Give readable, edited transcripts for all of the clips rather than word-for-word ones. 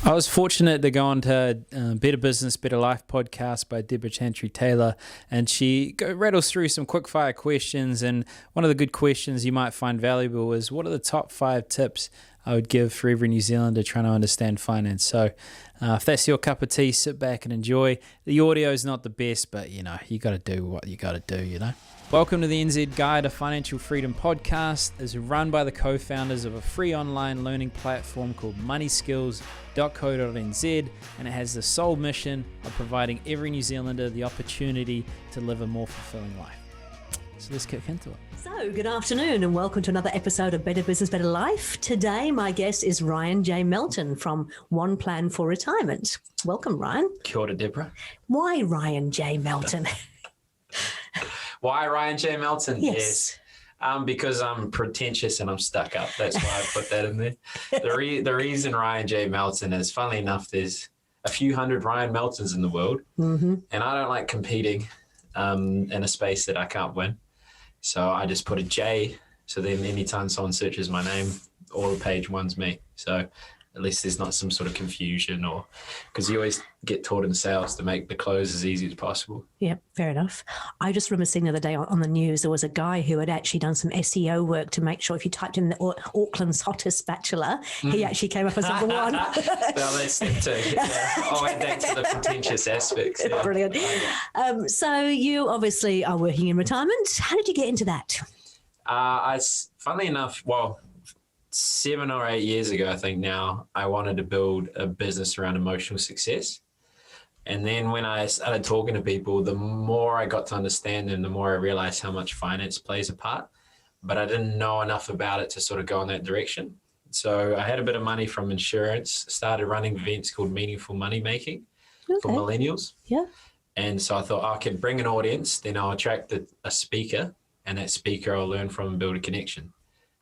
I was fortunate to go on to Better Business, Better Life podcast by Debra ChantryTaylor, and she rattles through some quick-fire questions, and one of the good questions you might find valuable is, what are the top 5 tips I would give for every New Zealander trying to understand finance? So if that's your cup of tea, sit back and enjoy. The audio is not the best, but, you got to do what you got to do, Welcome to the NZ Guide to Financial Freedom podcast. It's run by the co-founders of a free online learning platform called moneyskills.co.nz, and it has the sole mission of providing every New Zealander the opportunity to live a more fulfilling life. So let's kick into it. So, good afternoon and welcome to another episode of Better Business, Better Life. Today, my guest is Ryan J. Melton from OnePlan For Retirement. Welcome, Ryan. Kia ora, Debra. Why Ryan J. Melton? Why Ryan J. Melton? Yes. Because I'm pretentious and I'm stuck up. That's why I put that in there. The reason Ryan J. Melton is, funnily enough, there's a few hundred Ryan Meltons in the world, and I don't like competing in a space that I can't win. So I just put a J, so then anytime someone searches my name, all the page one's me. So at least there's not some sort of confusion, or because you always get taught in sales to make the close as easy as possible. Yeah, fair enough. I just remember seeing the other day on the news, there was a guy who had actually done some SEO work to make sure if you typed in Auckland's hottest bachelor, he actually came up as number one. Well, that's step 2. Yeah. I'll add that to the pretentious aspects. Yeah. Brilliant. So you obviously are working in retirement. How did you get into that? Funnily enough, 7 or 8 years ago, I think now, I wanted to build a business around emotional success. And then when I started talking to people, the more I got to understand them, the more I realized how much finance plays a part. But I didn't know enough about it to sort of go in that direction. So I had a bit of money from insurance, started running events called Meaningful Money Making for millennials. Yeah. And so I thought, I can bring an audience, then I'll attract a speaker, and that speaker I'll learn from and build a connection.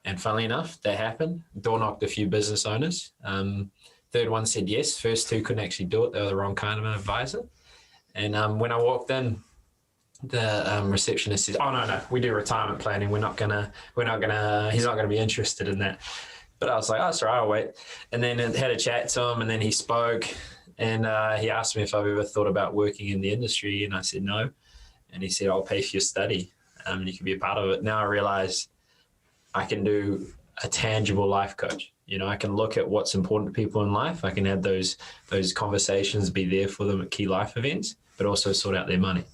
And funnily enough, that happened. Door knocked a few business owners. Third one said yes. First 2 couldn't actually do it. They were the wrong kind of an advisor. And when I walked in, the receptionist says, "Oh no, we do retirement planning. He's not gonna be interested in that." But I was like, "Oh, that's all right, I'll wait." And then I had a chat to him, and then he spoke, and he asked me if I've ever thought about working in the industry, and I said no. And he said, "I'll pay for your study, and you can be a part of it." Now I realize I can do a tangible life coach. I can look at what's important to people in life. I can have those conversations, be there for them at key life events, but also sort out their money.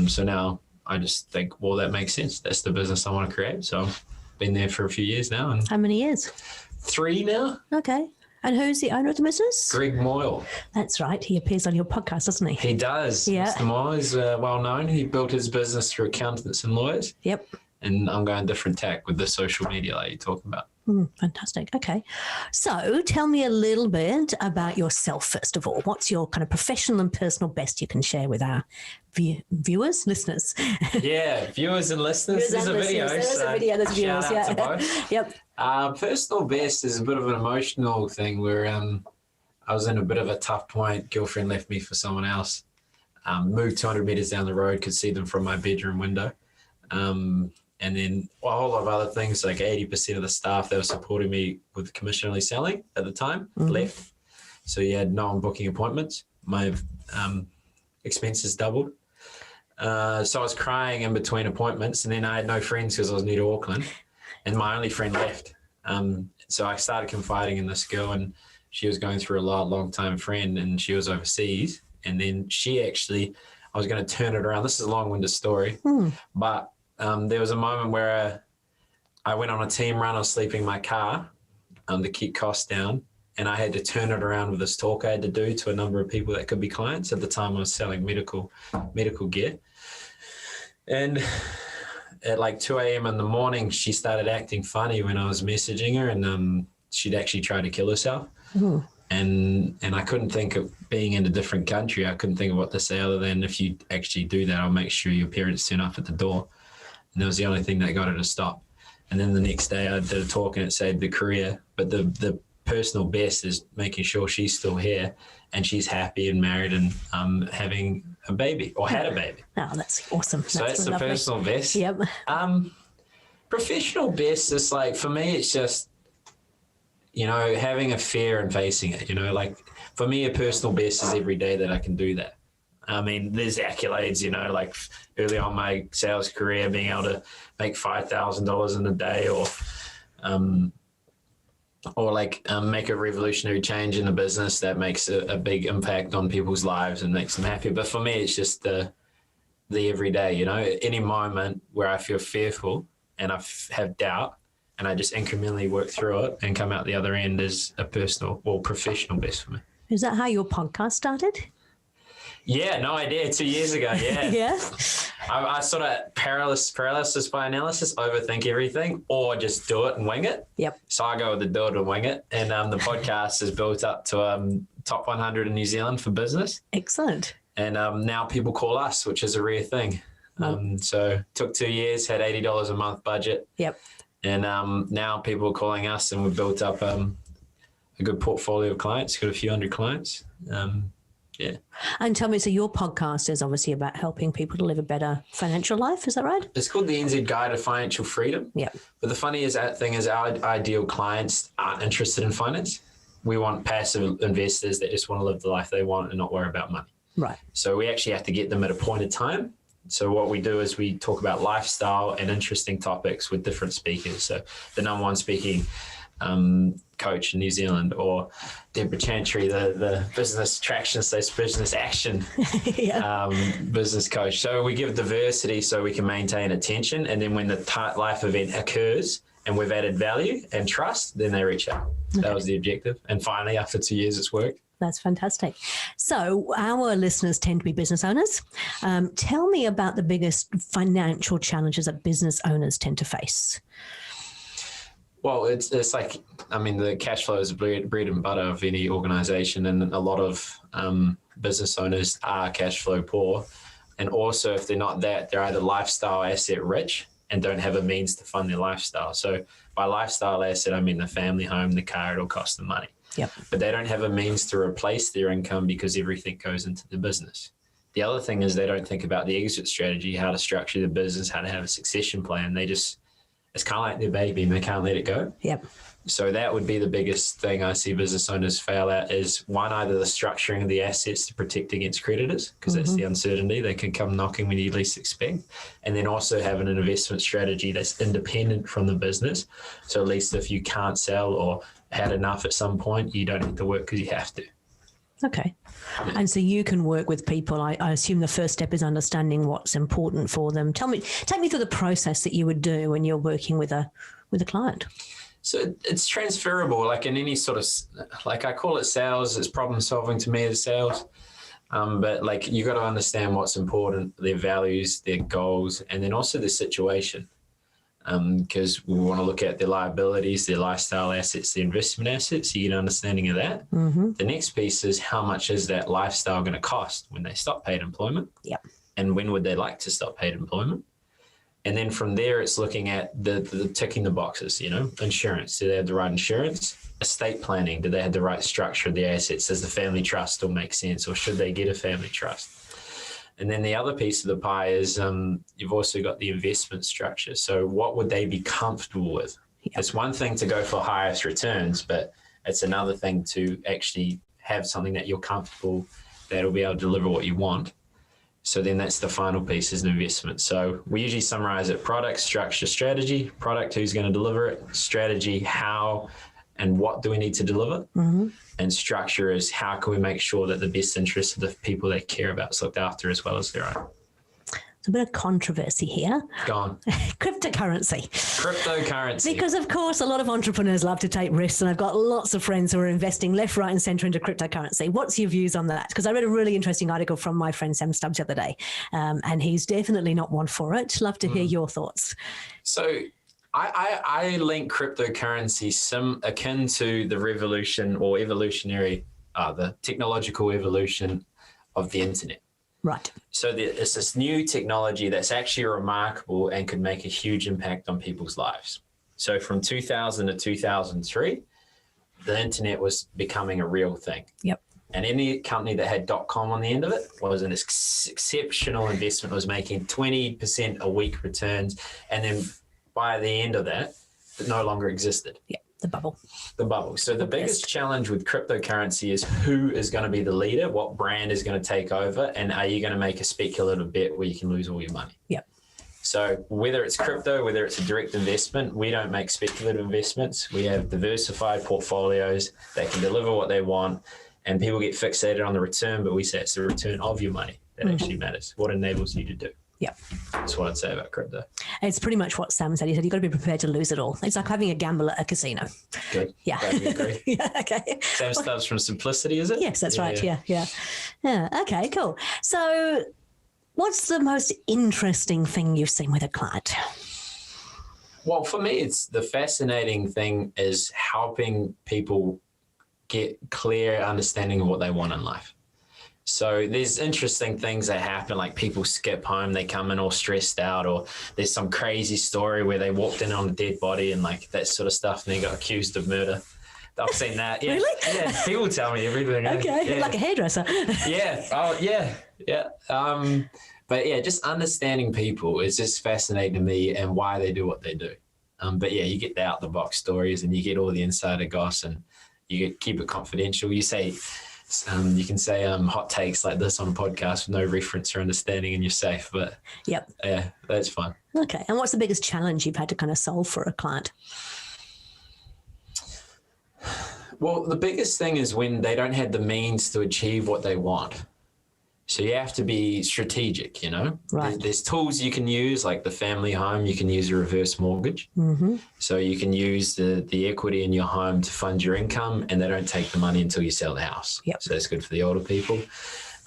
So now I just think, well, that makes sense. That's the business I want to create. So I've been there for a few years now. And how many years? 3 now. Okay. And who's the owner of the business? Greg Moyle. That's right. He appears on your podcast, doesn't he? He does. Yeah. Mr. Moyle is well known. He built his business through accountants and lawyers. Yep. And I'm going different tack with the social media like you're talking about. Fantastic. Okay. So tell me a little bit about yourself, first of all. What's your kind of professional and personal best you can share with our viewers, listeners? Yeah, viewers and listeners. There's a video. There's a video. There's viewers. Shout out to both. Yep. Personal best is a bit of an emotional thing where I was in a bit of a tough point. Girlfriend left me for someone else. Moved 200 meters down the road, could see them from my bedroom window. And then a whole lot of other things, like 80% of the staff that were supporting me with commission-only selling at the time left. So you had no one booking appointments. My expenses doubled. So I was crying in between appointments, and then I had no friends because I was new to Auckland, and my only friend left. So I started confiding in this girl, and she was going through a long-time friend, and she was overseas. And then I was going to turn it around. This is a long-winded story, but there was a moment where I went on a team run. I was sleeping in my car to keep costs down, and I had to turn it around with this talk I had to do to a number of people that could be clients. At the time, I was selling medical gear. And at like 2 a.m. in the morning, she started acting funny when I was messaging her, and she'd actually tried to kill herself. And I couldn't think of being in a different country. I couldn't think of what to say other than, if you actually do that, I'll make sure your parents turn up at the door. And that was the only thing that got her to stop. And then the next day I did a talk and it saved the career. But the personal best is making sure she's still here and she's happy and married and having a baby or had a baby. Oh, that's awesome. So that's the lovely. personal best. Yep. Professional best is like, for me, it's just you know, having a fear and facing it, you know, like for me, a personal best is every day that I can do that. I mean, there's accolades, you know, like early on my sales career, being able to make $5,000 in a day or make a revolutionary change in the business that makes a big impact on people's lives and makes them happy. But for me, it's just the everyday, you know, any moment where I feel fearful and I have doubt, and I just incrementally work through it and come out the other end as a personal or professional best for me. Is that how your podcast started? Yeah, no idea. 2 years ago, yeah. Yeah. I sort of paralysis by analysis, overthink everything, or just do it and wing it. Yep. So I go with the do it and wing it. And the podcast is built up to top 100 in New Zealand for business. Excellent. And now people call us, which is a rare thing. So took 2 years, had $80 a month budget. Yep. And now people are calling us, and we've built up a good portfolio of clients, got a few hundred clients. Yeah. And tell me, so your podcast is obviously about helping people to live a better financial life. Is that right? It's called the NZ Guide to Financial Freedom. Yeah. But the funny thing is our ideal clients aren't interested in finance. We want passive investors that just want to live the life they want and not worry about money. Right. So we actually have to get them at a point in time. So what we do is we talk about lifestyle and interesting topics with different speakers. So the number one speaking coach in New Zealand, or Debra Chantry, the business traction / business action business coach. So we give diversity so we can maintain attention. And then when the life event occurs and we've added value and trust, then they reach out. Okay. That was the objective. And finally, after 2 years, it's worked. That's fantastic. So our listeners tend to be business owners. Tell me about the biggest financial challenges that business owners tend to face. Well, it's like, I mean, the cash flow is bread and butter of any organization, and a lot of business owners are cash flow poor. And also, if they're not that, they're either lifestyle asset rich and don't have a means to fund their lifestyle. So by lifestyle asset, I mean the family home, the car, it'll cost them money. Yep. But they don't have a means to replace their income because everything goes into the business. The other thing is they don't think about the exit strategy, how to structure the business, how to have a succession plan. It's kind of like their baby and they can't let it go. Yep. So that would be the biggest thing I see business owners fail at is one, either the structuring of the assets to protect against creditors, because that's the uncertainty. They can come knocking when you least expect. And then also having an investment strategy that's independent from the business. So at least if you can't sell or had enough at some point, you don't have to work because you have to. Okay. And so you can work with people. I assume the first step is understanding what's important for them. Take me through the process that you would do when you're working with a client. So it's transferable, like in any sort of, like I call it sales, it's problem solving to me as sales. But like you got to understand what's important, their values, their goals, and then also the situation. Because we want to look at their liabilities, their lifestyle assets, their investment assets, so you get an understanding of that. The next piece is how much is that lifestyle going to cost when they stop paid employment? Yep. And when would they like to stop paid employment? And then from there, it's looking at the ticking the boxes, you know, insurance. Do they have the right insurance? Estate planning. Do they have the right structure of the assets? Does the family trust still make sense, or should they get a family trust? And then the other piece of the pie is you've also got the investment structure. So what would they be comfortable with? Yep. It's one thing to go for highest returns, but it's another thing to actually have something that you're comfortable that'll be able to deliver what you want. So then that's the final piece is an investment. So we usually summarize it: product, structure, strategy. Product, who's going to deliver it; strategy, how and what do we need to deliver? And structure is how can we make sure that the best interests of the people they care about is looked after as well as their own. There's a bit of controversy here. Go on. Cryptocurrency. Because, of course, a lot of entrepreneurs love to take risks, and I've got lots of friends who are investing left, right, and centre into cryptocurrency. What's your views on that? Because I read a really interesting article from my friend Sam Stubbs the other day, and he's definitely not one for it. Love to hear your thoughts. So I link cryptocurrency akin to the revolution or evolutionary, the technological evolution of the internet. Right. So it's this new technology that's actually remarkable and could make a huge impact on people's lives. So from 2000 to 2003, the internet was becoming a real thing. Yep. And any company that had .com on the end of it was an exceptional investment. It was making 20% a week returns. And then by the end of that, it no longer existed. Yep. The bubble. The bubble. So the biggest challenge with cryptocurrency is who is going to be the leader, what brand is going to take over, and are you going to make a speculative bet where you can lose all your money? Yep. So whether it's crypto, whether it's a direct investment, we don't make speculative investments. We have diversified portfolios that can deliver what they want, and people get fixated on the return, but we say it's the return of your money that actually matters, what enables you to do. Yeah. That's what I'd say about crypto. It's pretty much what Sam said. He said, you've got to be prepared to lose it all. It's like having a gamble at a casino. Good. Yeah. Glad we agree. Yeah, okay. Sam starts from simplicity, is it? Yes, that's right. Yeah. Okay, cool. So what's the most interesting thing you've seen with a client? Well, for me, it's the fascinating thing is helping people get clear understanding of what they want in life. So there's interesting things that happen, like people skip home, they come in all stressed out, or there's some crazy story where they walked in on a dead body and like that sort of stuff, and they got accused of murder. I've seen that. Yeah. Really? Yeah. People tell me everything. Okay. Yeah. Like a hairdresser. Yeah. Oh, yeah. Yeah. But yeah, just understanding people is just fascinating to me and why they do what they do. But yeah, you get the out the box stories and you get all the insider goss, and you keep it confidential. You say, you can say hot takes like this on a podcast with no reference or understanding, and you're safe. But yep. Yeah, that's fun. Okay. And what's the biggest challenge you've had to kind of solve for a client? Well, the biggest thing is when they don't have the means to achieve what they want. So you have to be strategic, you know. Right. There's tools you can use, like the family home. You can use a reverse mortgage. Mm-hmm. So you can use the equity in your home to fund your income, and they don't take the money until you sell the house. Yep. So that's good for the older people.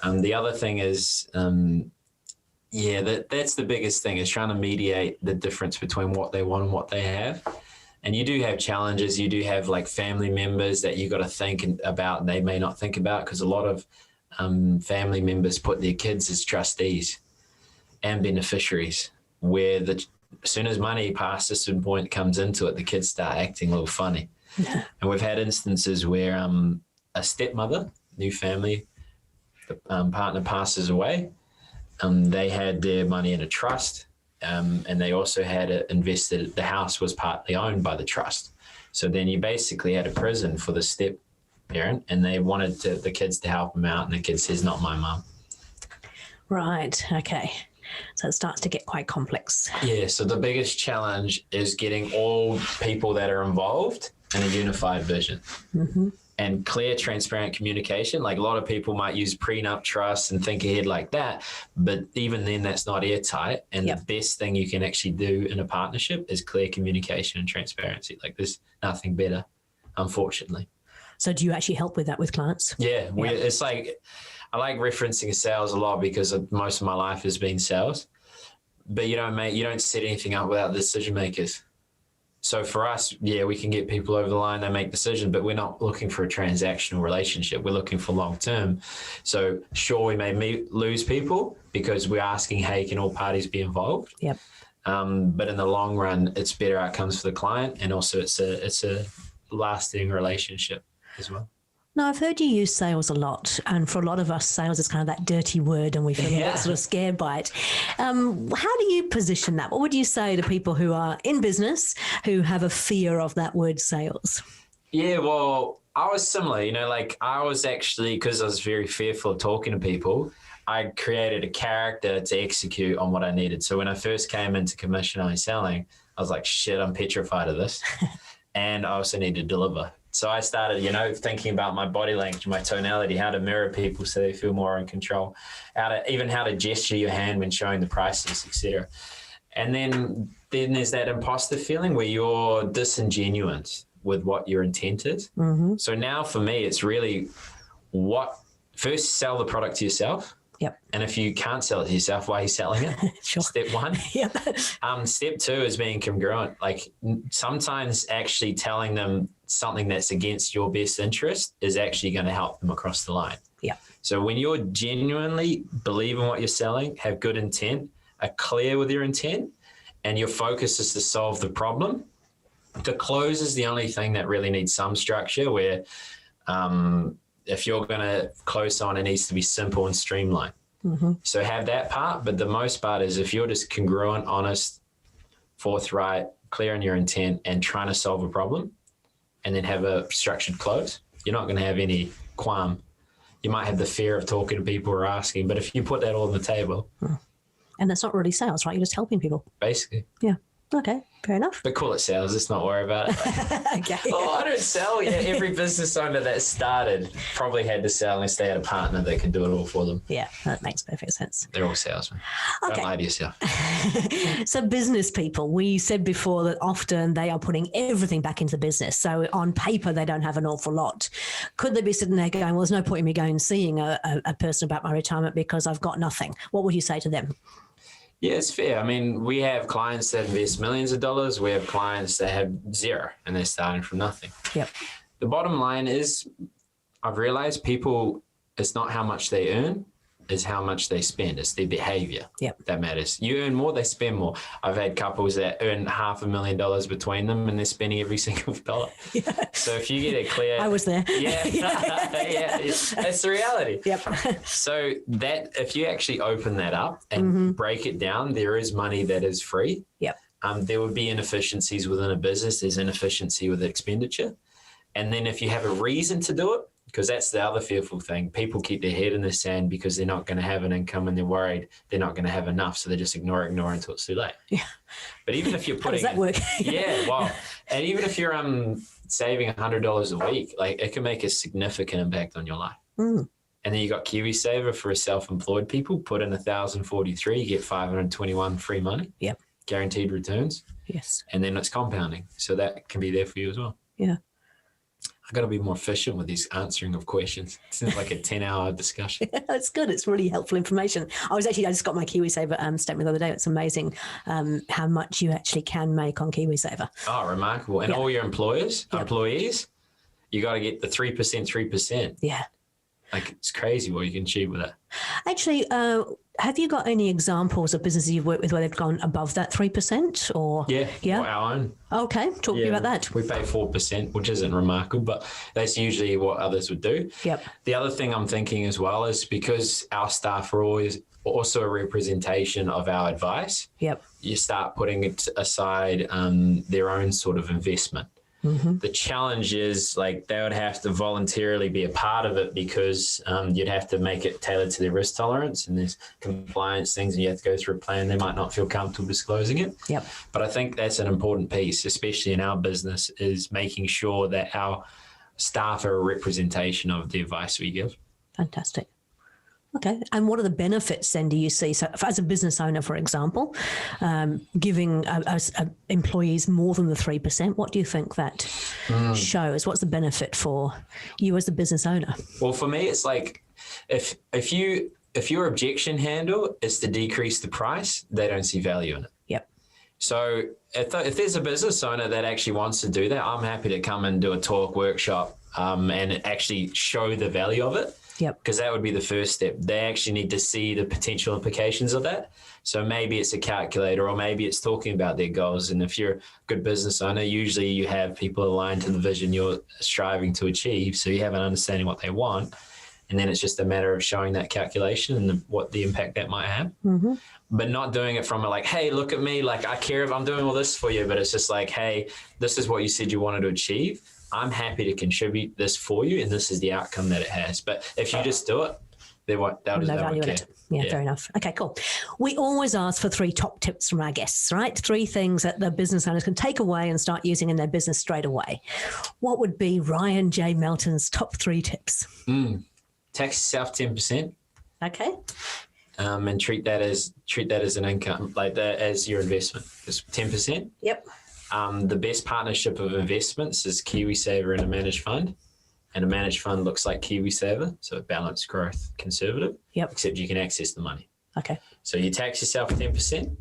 The other thing is, that's the biggest thing, is trying to mediate the difference between what they want and what they have. And you do have challenges. You do have like family members that you got to think about, and they may not think about, because a lot of family members put their kids as trustees and beneficiaries, where as soon as money past a certain point comes into it, the kids start acting a little funny. Yeah. And we've had instances where a stepmother, new family, the partner passes away. They had their money in a trust, and they also had it invested. The house was partly owned by the trust. So then you basically had a prison for the step parent, and they wanted the kids to help them out, and the kid says, not my mum. Right. Okay. So it starts to get quite complex. Yeah. So the biggest challenge is getting all people that are involved in a unified vision. Mm-hmm. And clear, transparent communication. Like a lot of people might use prenup trusts and think ahead like that, but even then that's not airtight. And the best thing you can actually do in a partnership is clear communication and transparency. Like there's nothing better, unfortunately. So do you actually help with that with clients? Yeah. It's like, I like referencing sales a lot because most of my life has been sales, but you don't set anything up without the decision makers. So for us, we can get people over the line, they make decisions, but we're not looking for a transactional relationship. We're looking for long-term. So sure, we may lose people because we're asking, hey, can all parties be involved? Yep. But in the long run, it's better outcomes for the client, and also it's a lasting relationship as well. Now, I've heard you use sales a lot, and for a lot of us, sales is kind of that dirty word, and we feel a bit sort of scared by it. How do you position that? What would you say to people who are in business who have a fear of that word sales? Yeah, well, I was similar, like I was actually, because I was very fearful of talking to people, I created a character to execute on what I needed. So when I first came into commission only selling, I was like, shit, I'm petrified of this. And I also need to deliver. So I started, thinking about my body language, my tonality, how to mirror people so they feel more in control, how to gesture your hand when showing the prices, etc. And then there's that imposter feeling where you're disingenuous with what your intent is. Mm-hmm. So now for me, it's really first sell the product to yourself. Yep. And if you can't sell it to yourself, why are you selling it? Sure. Step one. Yep. Step two is being congruent. Like sometimes actually telling them something that's against your best interest is actually going to help them across the line. Yeah. So when you're genuinely believe in what you're selling, have good intent, are clear with your intent, and your focus is to solve the problem, the close is the only thing that really needs some structure, where if you're going to close someone, it needs to be simple and streamlined. Mm-hmm. So have that part, but the most part is if you're just congruent, honest, forthright, clear in your intent, and trying to solve a problem, and then have a structured close, you're not going to have any qualm. You might have the fear of talking to people or asking, but if you put that all on the table. And that's not really sales, right? You're just helping people. Basically. Yeah. Okay, fair enough. But call it sales. Let's not worry about it. Okay. Oh, I don't sell. Yeah, every business owner that started probably had to sell unless they had a partner that could do it all for them. Yeah, that makes perfect sense. They're all salesmen. Okay. Don't lie to yourself. So business people, we said before that often they are putting everything back into the business. So on paper, they don't have an awful lot. Could they be sitting there going, well, there's no point in me going and seeing a person about my retirement because I've got nothing? What would you say to them? Yeah, it's fair. I mean, we have clients that invest millions of dollars. We have clients that have zero and they're starting from nothing. Yep. The bottom line is I've realized people, it's not how much they earn, it's how much they spend. It's their behavior that matters. You earn more, they spend more. I've had couples that earn $500,000 between them and they're spending every single dollar. Yeah. So if you get a clear... I was there. Yeah, yeah, that's the reality. Yep. So that if you actually open that up and break it down, there is money that is free. Yep. There would be inefficiencies within a business. There's inefficiency with expenditure. And then if you have a reason to do it, because that's the other fearful thing. People keep their head in the sand because they're not going to have an income and they're worried they're not going to have enough. So they just ignore until it's too late. Yeah. But even if you're putting... How does that work? Yeah, well, and even if you're saving $100 a week, like it can make a significant impact on your life. And then you got KiwiSaver for self-employed people. Put in $1,043, you get 521 free money. Yep. Guaranteed returns. Yes. And then it's compounding. So that can be there for you as well. Yeah. I got to be more efficient with these answering of questions. It seems like a 10-hour discussion. It's good. It's really helpful information. I just got my KiwiSaver statement the other day. It's amazing how much you actually can make on KiwiSaver. Oh, remarkable. And all your employees, you got to get the 3%. Yeah. Like it's crazy what you can achieve with that. Actually, have you got any examples of businesses you've worked with where they've gone above that 3% or? Yeah. Our own. Okay. Talk to me about that. We pay 4%, which isn't remarkable, but that's usually what others would do. Yep. The other thing I'm thinking as well is because our staff are always also a representation of our advice. Yep. You start putting it aside their own sort of investment. The challenge is like they would have to voluntarily be a part of it because you'd have to make it tailored to their risk tolerance and there's compliance things and you have to go through a plan. They might not feel comfortable disclosing it. Yep. But I think that's an important piece, especially in our business, is making sure that our staff are a representation of the advice we give. Fantastic. Okay. And what are the benefits then do you see? So as a business owner, for example, giving employees more than the 3%, what do you think that shows? What's the benefit for you as a business owner? Well, for me, it's like if your objection handle is to decrease the price, they don't see value in it. Yep. So if there's a business owner that actually wants to do that, I'm happy to come and do a talk workshop and actually show the value of it. Yep. Because that would be the first step. They actually need to see the potential implications of that. So maybe it's a calculator or maybe it's talking about their goals. And if you're a good business owner, usually you have people aligned to the vision you're striving to achieve. So you have an understanding what they want. And then it's just a matter of showing that calculation and what the impact that might have. Mm-hmm. But not doing it from like, hey, look at me. Like I care if I'm doing all this for you. But it's just like, hey, this is what you said you wanted to achieve. I'm happy to contribute this for you, and this is the outcome that it has. But if you just do it, they'll just no value in it. Yeah, fair enough. Okay, cool. We always ask for 3 top tips from our guests, right? 3 things that the business owners can take away and start using in their business straight away. What would be Ryan J. Melton's top 3 tips? Tax yourself 10%. Okay. And treat that as an income, like that as your investment. Just 10%. Yep. The best partnership of investments is KiwiSaver and a managed fund. And a managed fund looks like KiwiSaver, so balanced growth, conservative, except you can access the money. Okay. So you tax yourself 10%,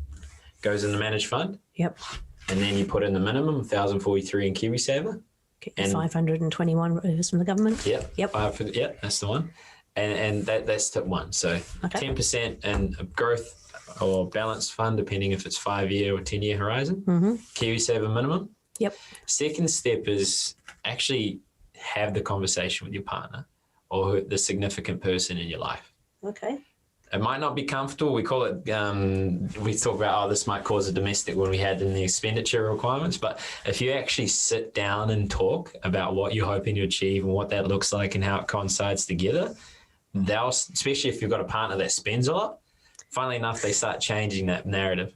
goes in the managed fund. Yep. And then you put in the minimum, 1,043 in KiwiSaver. And 521 from the government. Yep. Yep, that's the one. And that's tip 1. So 10% in growth or balanced fund, depending if it's 5-year or 10-year horizon. KiwiSaver minimum. Yep. Second step is actually have the conversation with your partner or the significant person in your life. Okay. It might not be comfortable. We call it, we talk about, this might cause a domestic when we had in the expenditure requirements. But if you actually sit down and talk about what you're hoping to achieve and what that looks like and how it coincides together, they'll, especially if you've got a partner that spends a lot, funnily enough, they start changing that narrative.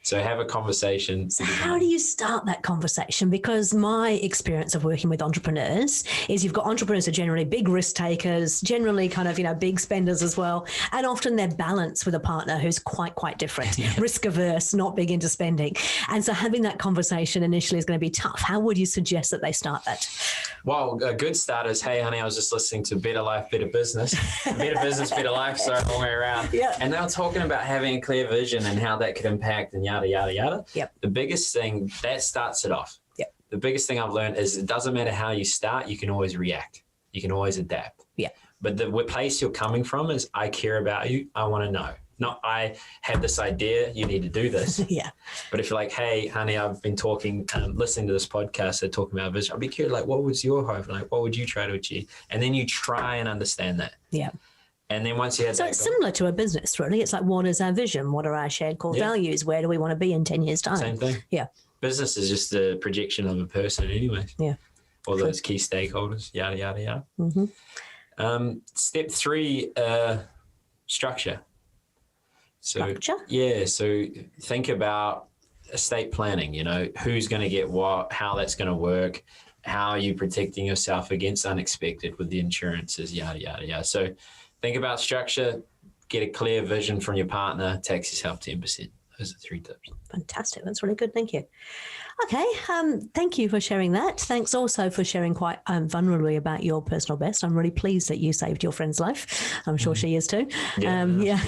So have a conversation. So how do you start that conversation? Because my experience of working with entrepreneurs is you've got entrepreneurs who are generally big risk takers, generally kind of, big spenders as well. And often they're balanced with a partner who's quite different, risk averse, not big into spending. And so having that conversation initially is going to be tough. How would you suggest that they start that? Well, a good start is, hey, honey, I was just listening to Better Life, Better Business. Better Business, Better Life, sorry, long way around. Yeah. And they were talking about having a clear vision and how that could impact and yada, yada, yada. Yep. The biggest thing, that starts it off. Yep. The biggest thing I've learned is it doesn't matter how you start, you can always react. You can always adapt. Yeah. But the place you're coming from is, I care about you, I want to know. Not, I have this idea, you need to do this. Yeah. But if you're like, hey, honey, I've been talking, listening to this podcast, they're talking about vision. I'd be curious, like, what was your hope? Like, what would you try to achieve? And then you try and understand that. Yeah. And then once you have so that it's similar to a business, really. It's like, what is our vision? What are our shared core values? Where do we want to be in 10 years' time? Same thing. Yeah. Business is just a projection of a person anyway. Yeah. All those key stakeholders, yada, yada, yada. Mm-hmm. Step 3, structure. Structure? Yeah. So think about estate planning, who's going to get what, how that's going to work, how are you protecting yourself against unexpected with the insurances, yada, yada, yada. So think about structure, get a clear vision from your partner, tax yourself 10%. Those are 3 tips. Fantastic. That's really good. Thank you. Okay. Thank you for sharing that. Thanks also for sharing quite vulnerably about your personal best. I'm really pleased that you saved your friend's life. I'm sure she is too. Yeah.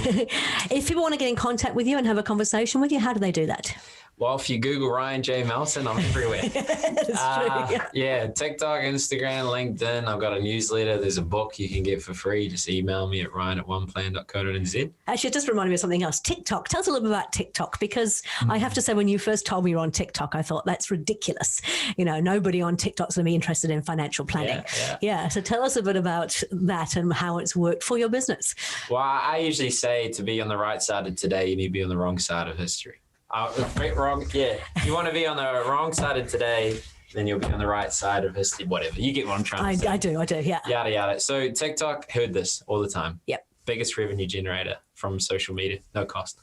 If people want to get in contact with you and have a conversation with you, how do they do that? Well, if you Google Ryan J. Melton, I'm everywhere. That's true. Yeah, TikTok, Instagram, LinkedIn. I've got a newsletter. There's a book you can get for free. Just email me at ryan@oneplan.co.nz. Actually, it just reminded me of something else. TikTok. Tell us a little bit about TikTok, because I have to say, when you first told me you're on TikTok, I thought that's ridiculous. Nobody on TikTok's going to be interested in financial planning. Yeah. So tell us a bit about that and how it's worked for your business. Well, I usually say, to be on the right side of today, you need to be on the wrong side of history. Wrong. Yeah. If you want to be on the wrong side of today, then you'll be on the right side of history, whatever. You get what I'm trying to say. I do. Yeah. Yada, yada. So TikTok, heard this all the time. Yep. Biggest revenue generator from social media. No cost,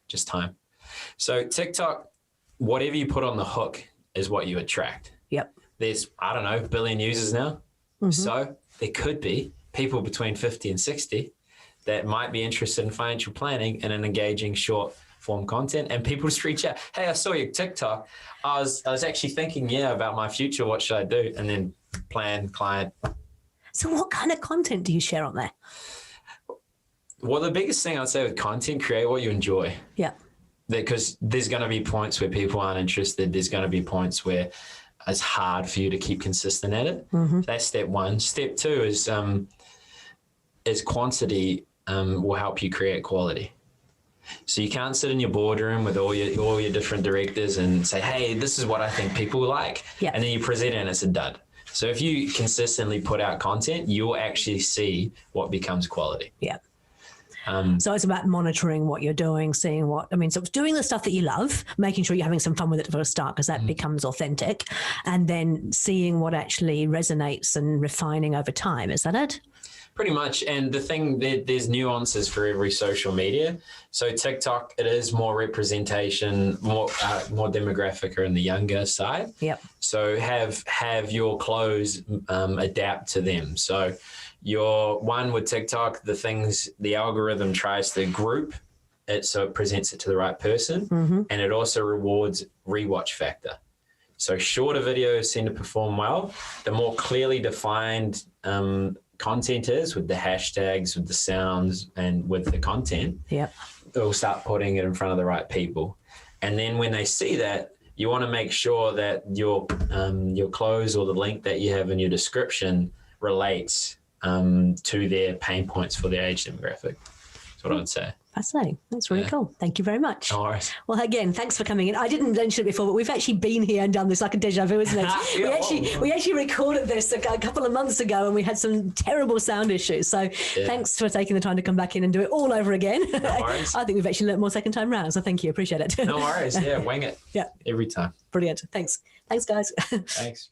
just time. So TikTok, whatever you put on the hook is what you attract. Yep. There's, I don't know, 1 billion users now. Mm-hmm. So there could be people between 50 and 60 that might be interested in financial planning and an engaging short form content, and people just reach out. Hey, I saw your TikTok. I was actually thinking, about my future. What should I do? And then plan, client. So what kind of content do you share on there? Well, the biggest thing I'd say with content, create what you enjoy. Yeah. Because there's going to be points where people aren't interested. There's going to be points where it's hard for you to keep consistent at it. Mm-hmm. That's step 1. Step 2 is quantity will help you create quality. So you can't sit in your boardroom with all your different directors and say, hey, this is what I think people like. Yeah. And then you present it and it's a dud. So if you consistently put out content, you'll actually see what becomes quality. Yeah. So it's about monitoring what you're doing, seeing so it's doing the stuff that you love, making sure you're having some fun with it for a start, because that becomes authentic, and then seeing what actually resonates and refining over time. Is that it? Pretty much. And the thing, there's nuances for every social media. So TikTok, it is more representation, more demographic or in the younger side. Yep. So have your clothes adapt to them. So your one with TikTok, the algorithm tries to group it so it presents it to the right person, and it also rewards rewatch factor. So shorter videos seem to perform well. The more clearly defined content is, with the hashtags, with the sounds, and with the content, they'll start putting it in front of the right people. And then when they see that, you want to make sure that your clothes or the link that you have in your description relates to their pain points for their age demographic. That's what I would say. Fascinating. That's really cool. Thank you very much. No worries. Well, again, thanks for coming in. I didn't mention it before, but we've actually been here and done this, like a deja vu, isn't it? we actually recorded this a couple of months ago, and we had some terrible sound issues. So thanks for taking the time to come back in and do it all over again. No worries. I think we've actually learned more second time round. So thank you. Appreciate it. No worries. Yeah, wing it. Yeah. Every time. Brilliant. Thanks. Thanks, guys. Thanks.